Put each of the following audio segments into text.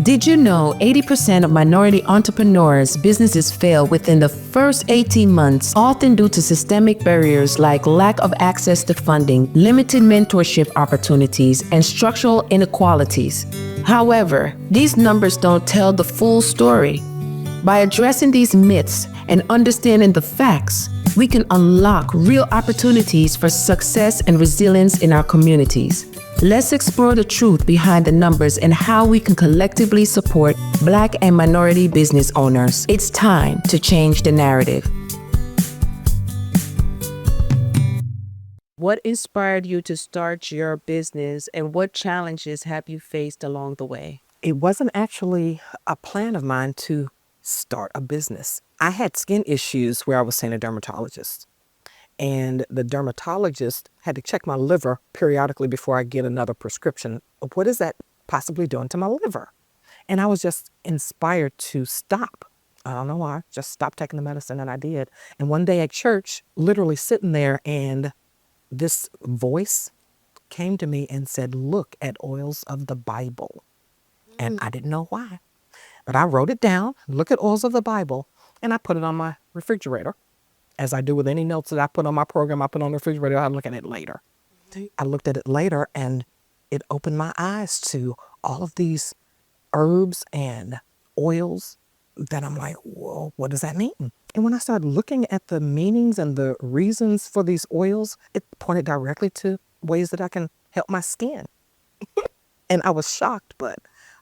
Did you know 80% of minority entrepreneurs' businesses fail within the first 18 months, often due to systemic barriers like lack of access to funding, limited mentorship opportunities, and structural inequalities? However, these numbers don't tell the full story. By addressing these myths and understanding the facts, we can unlock real opportunities for success and resilience in our communities. Let's explore the truth behind the numbers and how we can collectively support Black and minority business owners. It's time to change the narrative. What inspired you to start your business, and what challenges have you faced along the way? It wasn't actually a plan of mine to start a business. I had skin issues where I was seeing a dermatologist. And the dermatologist had to check my liver periodically before I get another prescription. What is that possibly doing to my liver? And I was just inspired to stop. I don't know why, just stop taking the medicine, and I did. And one day at church, literally sitting there, and this voice came to me and said, "Look at oils of the Bible." And I didn't know why, but I wrote it down, look at oils of the Bible, and I put it on my refrigerator. As I do with any notes that I put on my program, I put on the refrigerator, I look at it later. I looked at it later, and it opened my eyes to all of these herbs and oils that I'm like, whoa, what does that mean? And when I started looking at the meanings and the reasons for these oils, it pointed directly to ways that I can help my skin. And I was shocked, but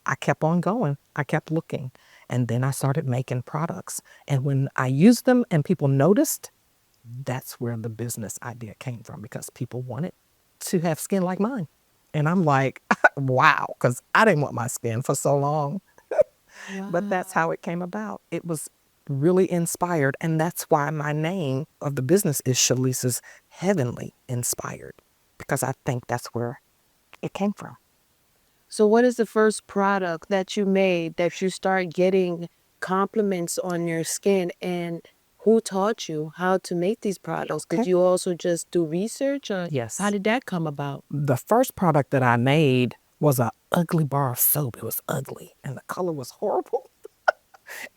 I kept on going. I kept looking. And then I started making products. And when I used them and people noticed, that's where the business idea came from, because people wanted to have skin like mine. And I'm like, wow, because I didn't want my skin for so long. Wow. But that's how it came about. It was really inspired. And that's why my name of the business is Chalises Heavenly Inspired, because I think that's where it came from. So what is the first product that you made that you start getting compliments on your skin, and who taught you how to make these products? Did you also just do research, or Yes. how did that come about? The first product that I made was an ugly bar of soap. It was ugly and the color was horrible.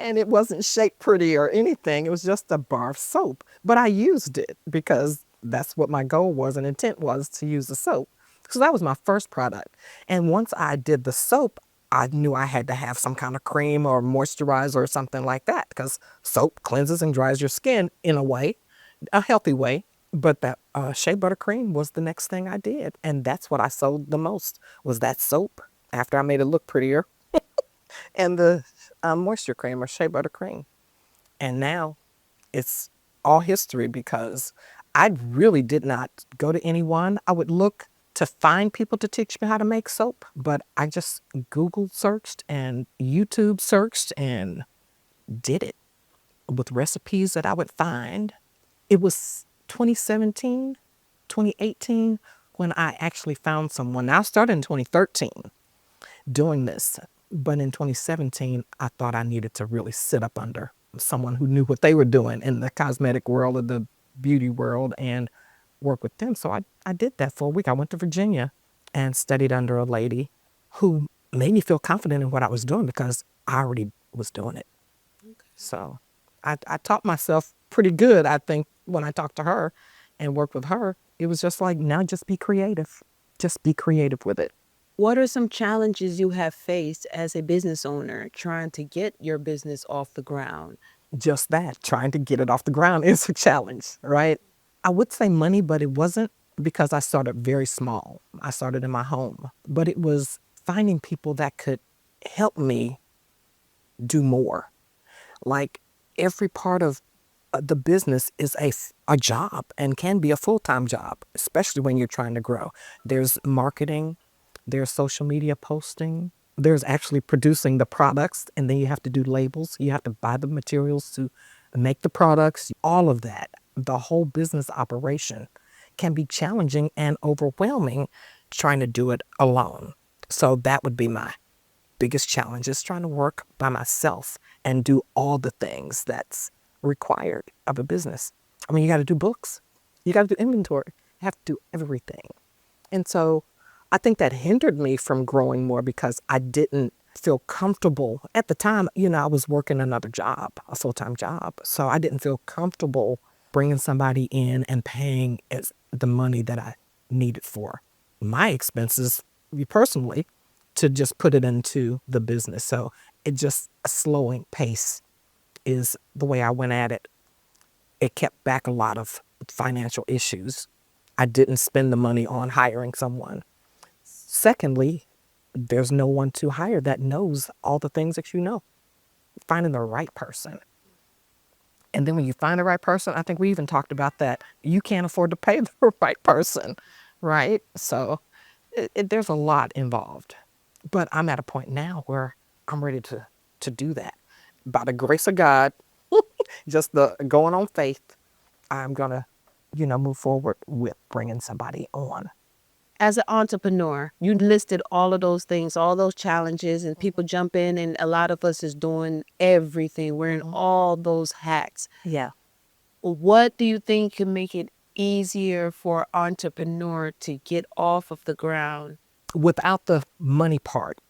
And it wasn't shaped pretty or anything. It was just a bar of soap. But I used it because that's what my goal was and intent was, to use the soap. So that was my first product. And once I did the soap, I knew I had to have some kind of cream or moisturizer or something like that, because soap cleanses and dries your skin in a way, a healthy way. But that shea butter cream was the next thing I did. And that's what I sold the most, was that soap, after I made it look prettier, and the moisture cream or shea butter cream. And now it's all history, because I really did not go to anyone. I would look to find people to teach me how to make soap, but I just Google searched and YouTube searched and did it with recipes that I would find. It was 2017, 2018 when I actually found someone. Now, I started in 2013 doing this, but in 2017, I thought I needed to really sit up under someone who knew what they were doing in the cosmetic world or the beauty world and work with them. So I did that for a week. I went to Virginia and studied under a lady who made me feel confident in what I was doing, because I already was doing it. Okay. So I taught myself pretty good, I think, when I talked to her and worked with her. It was just like, now just be creative. Just be creative with it. What are some challenges you have faced as a business owner trying to get your business off the ground? Just that, trying to get it off the ground is a challenge, right? I would say money, but it wasn't, because I started very small. I started in my home, but it was finding people that could help me do more. Like, every part of the business is a job and can be a full-time job, especially when you're trying to grow. There's marketing, there's social media posting, there's actually producing the products, and then you have to do labels. You have to buy the materials to make the products, all of that. The whole business operation can be challenging and overwhelming trying to do it alone. So that would be my biggest challenge, is trying to work by myself and do all the things that's required of a business. I mean, you got to do books, you got to do inventory, you have to do everything. And so I think that hindered me from growing more, because I didn't feel comfortable. At the time, I was working another job, a full-time job. So I didn't feel comfortable bringing somebody in and paying the money that I needed for my expenses, me personally, to just put it into the business. So it just a slowing pace is the way I went at it. It kept back a lot of financial issues. I didn't spend the money on hiring someone. Secondly, there's no one to hire that knows all the things that you know. Finding the right person. And then when you find the right person, I think we even talked about that. You can't afford to pay the right person, right? So there's a lot involved. But I'm at a point now where I'm ready to do that. By the grace of God, just the going on faith, I'm going to, move forward with bringing somebody on. As an entrepreneur, you listed all of those things, all those challenges, and people jump in, and a lot of us is doing everything. We're in all those hacks. Yeah. What do you think can make it easier for an entrepreneur to get off of the ground? Without the money part,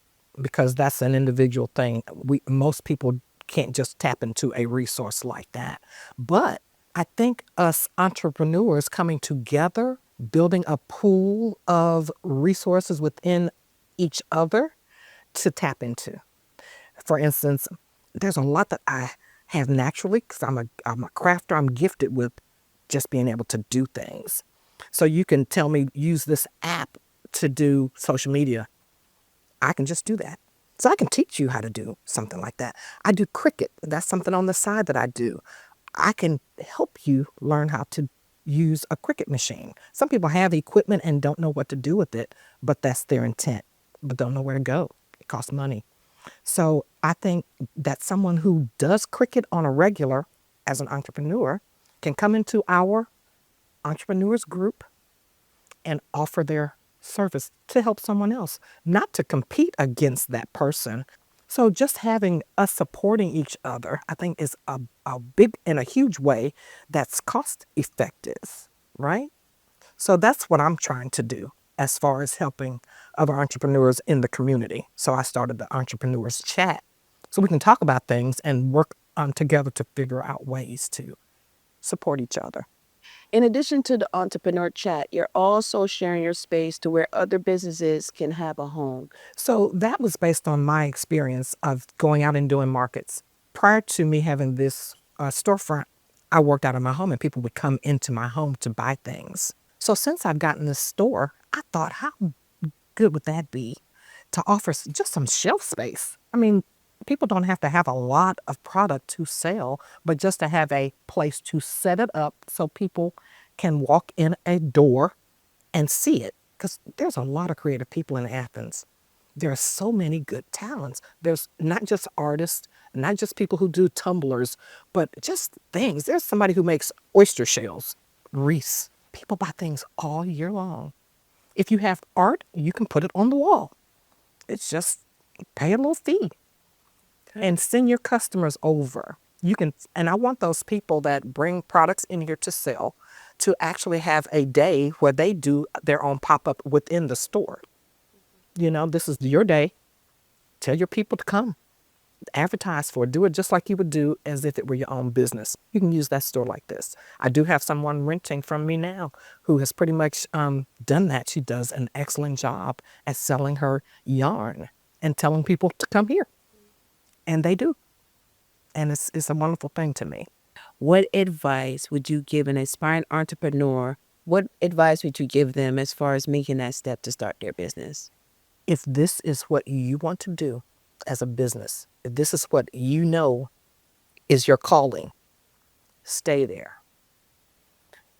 because that's an individual thing. Most people can't just tap into a resource like that. But I think us entrepreneurs coming together, building a pool of resources within each other to tap into. For instance, there's a lot that I have naturally because I'm a crafter. I'm gifted with just being able to do things. So you can tell me use this app to do social media. I can just do that. So I can teach you how to do something like that. I do Cricut. That's something on the side that I do. I can help you learn how to use a Cricut machine. Some people have equipment and don't know what to do with it, but that's their intent, but don't know where to go. It costs money. So I think that someone who does Cricut on a regular as an entrepreneur can come into our entrepreneurs group and offer their service to help someone else, not to compete against that person. So just having us supporting each other, I think is a big and a huge way that's cost effective, right? So that's what I'm trying to do as far as helping other entrepreneurs in the community. So I started the Entrepreneurs Chat so we can talk about things and work together to figure out ways to support each other. In addition to the entrepreneur chat, you're also sharing your space to where other businesses can have a home. So that was based on my experience of going out and doing markets. Prior to me having this storefront, I worked out of my home and people would come into my home to buy things. So since I've gotten this store, I thought, how good would that be to offer just some shelf space? I mean, people don't have to have a lot of product to sell, but just to have a place to set it up so people can walk in a door and see it. Because there's a lot of creative people in Athens. There are so many good talents. There's not just artists, not just people who do tumblers, but just things. There's somebody who makes oyster shells, wreaths. People buy things all year long. If you have art, you can put it on the wall. It's just pay a little fee and send your customers over. You can, and I want those people that bring products in here to sell to actually have a day where they do their own pop-up within the store. This is your day. Tell your people to come. Advertise for it. Do it just like you would do as if it were your own business. You can use that store like this. I do have someone renting from me now who has pretty much done that. She does an excellent job at selling her yarn and telling people to come here. And they do. And it's a wonderful thing to me. What advice would you give an aspiring entrepreneur? What advice would you give them as far as making that step to start their business? If this is what you want to do as a business, if this is what you know is your calling, stay there.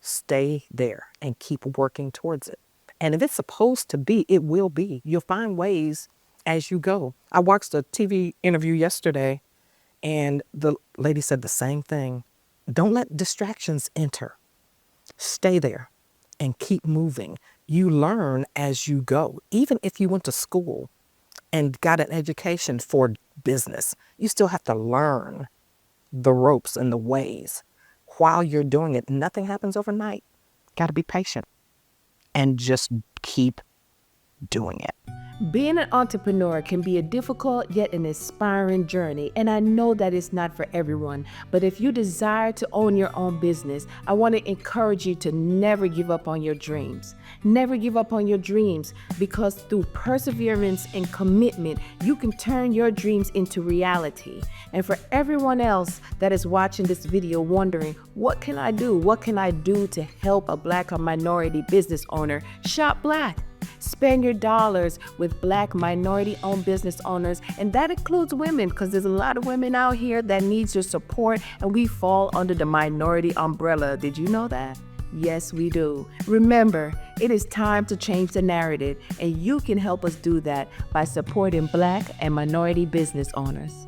Stay there and keep working towards it. And if it's supposed to be, it will be. You'll find ways as you go. I watched a TV interview yesterday and the lady said the same thing. Don't let distractions enter. Stay there and keep moving. You learn as you go. Even if you went to school and got an education for business, you still have to learn the ropes and the ways. While you're doing it, nothing happens overnight. Got to be patient and just keep doing it. Being an entrepreneur can be a difficult yet an inspiring journey, and I know that it's not for everyone. But if you desire to own your own business, I want to encourage you to never give up on your dreams. Never give up on your dreams, because through perseverance and commitment, you can turn your dreams into reality. And for everyone else that is watching this video wondering, what can I do? What can I do to help a Black or minority business owner? Shop Black. Spend your dollars with Black minority-owned business owners, and that includes women, because there's a lot of women out here that needs your support, and we fall under the minority umbrella. Did you know that? Yes, we do. Remember, it is time to change the narrative, and you can help us do that by supporting Black and minority business owners.